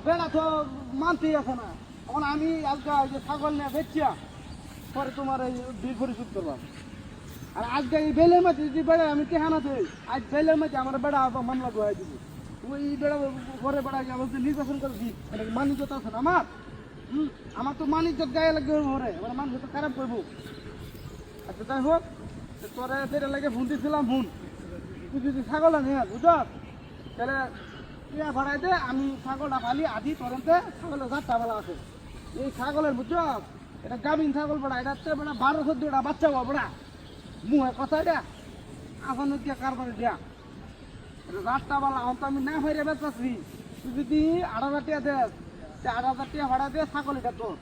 বেড়া তো মানতেই আছে না। এখন আমি আজকে ছাগল নিয়ে বেচিয়া পরে তোমার এই বিল পরিশোধ করলাম। আর আজকে এই বেলের মাঝে যদি বেড়া আমি টেহানা দেই, আজ বেলের মাঝে আমার বেড়া মামলা দোয়াই দিব। ওই বেড়া ঘরে বেড়া বলতে নির্বাচন করে দিই, মানিজ্যত আছে না আমার। আমার তো মানিজ্যত গায়ে লাগবে ঘরে, আমার মানুষ তো খারাপ করবো। আচ্ছা যাই হোক, তোরা বেড়া লাগে ফোন দিয়েছিলাম ফোন, তুই যদি ছাগল আনি বুঝছ তাহলে টিয়া ভাড়াই দে, আমি ছাগলটা ফালি আধি তরন্তে ছাগলের 4টা বেলা আছে। এই ছাগলের বুঝছ এটা গাভিন ছাগল পড়া, এটা 12-14টা বাচ্চা হওয়া পড়া মুহে কথা এটা এখন দিয়া কারবার দিয়া এটা 4টা বেলা। এখন তো আমি না ফাইরে বেচাচ্ছি, তুই যদি 8,000 টাকা দেস 8,000 টাকা ভাড়া দিয়ে ছাগল এটা তোর।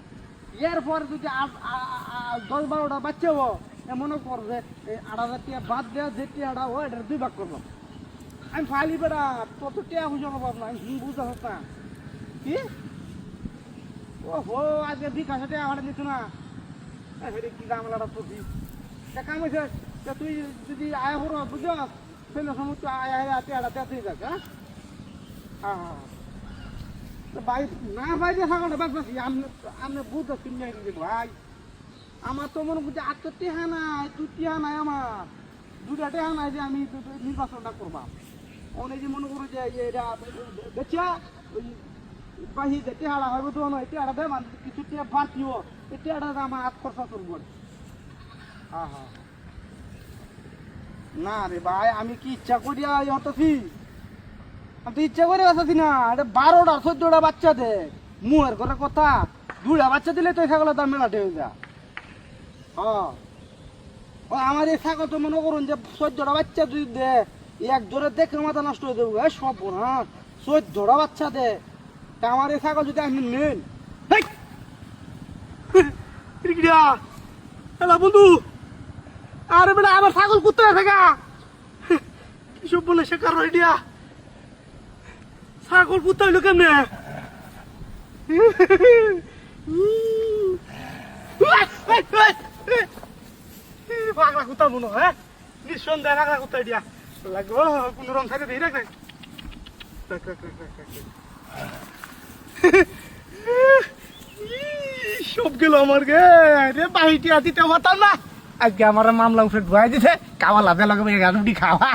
এরপর যদি 10-12টা বাচ্চা হবো মনে কর যে 8,000 টাকা বাদ দেওয়া যে টাকাটা ও এটা 2 ভাগ করবো। আমি ফাইলি বেড়া তত টিয়া বুঝে পাব না, আমি বুঝতে পারছ না কি। ও হো আজকে 2,000 টাকা ভাড়া দিচ্ছ না, কি গামলাটা প্রতি কাম হয়েছে। তুই যদি আয়া হর বুঝ সেই সময় তুই আয়া টিয়াটা দিয়ে যাক। হ্যাঁ হ্যাঁ হ্যাঁ ভাই না ভাই যে ছাগলটা বাদ পাচ্ছি আমি বুঝতে কিনে ভাই। আমার তো মনে করছি 8 টিহা নাই, 2 টিহা নাই, আমার 2টা টিহা নাই যে আমি নির্বাচনটা করবা। অনেক যে মনে করো যে এটা বেচা ওই বাহি যে টেহাড়া হয় তো নয়, টেহাড়া দেয় মানে কিছু টিয়া বাড়তিও, এই টেহাড়া আমার হাত খরচা করবো। হ্যাঁ হ্যাঁ না রে ভাই, আমি কি ইচ্ছা করিয়া হতাছি? আমি তো ইচ্ছা করে আসাছি না। এটা 12টা-14টা বাচ্চা দে মুহের ঘরে কথা, 2টা বাচ্চা দিলে তো ছাগলের দাম মেলাটে হয়ে যা। হ্যাঁ আমার এই ছাগল তো মনে করুন যে 14টা বাচ্চা যদি দে এক জোরে দেখে মাথা নষ্ট হয়ে যাবো। সব না 14টা বাচ্চা দে, তা আমার এই ছাগল যদি আপনি নেন বন্ধু। আরে বেটা আমার ছাগল কোথায় থাকা কি সব বলে সে কারণ দিয়া ছাগল কোথায় হইলো কেমনে? পাগলা কোথা মনে হয় নিঃসন্দেহে পাগলা কোথায় দিয়া লাগবো কোন রং থাকে দিয়ে রাখ। সব গেল আমার গে রে বাহিটি আদিতে হতাম না। আজকে আমার মামলা উঠে ঢুয়াই দিছে, কাওয়া লাভে লাগাবে 11টি খাওয়া।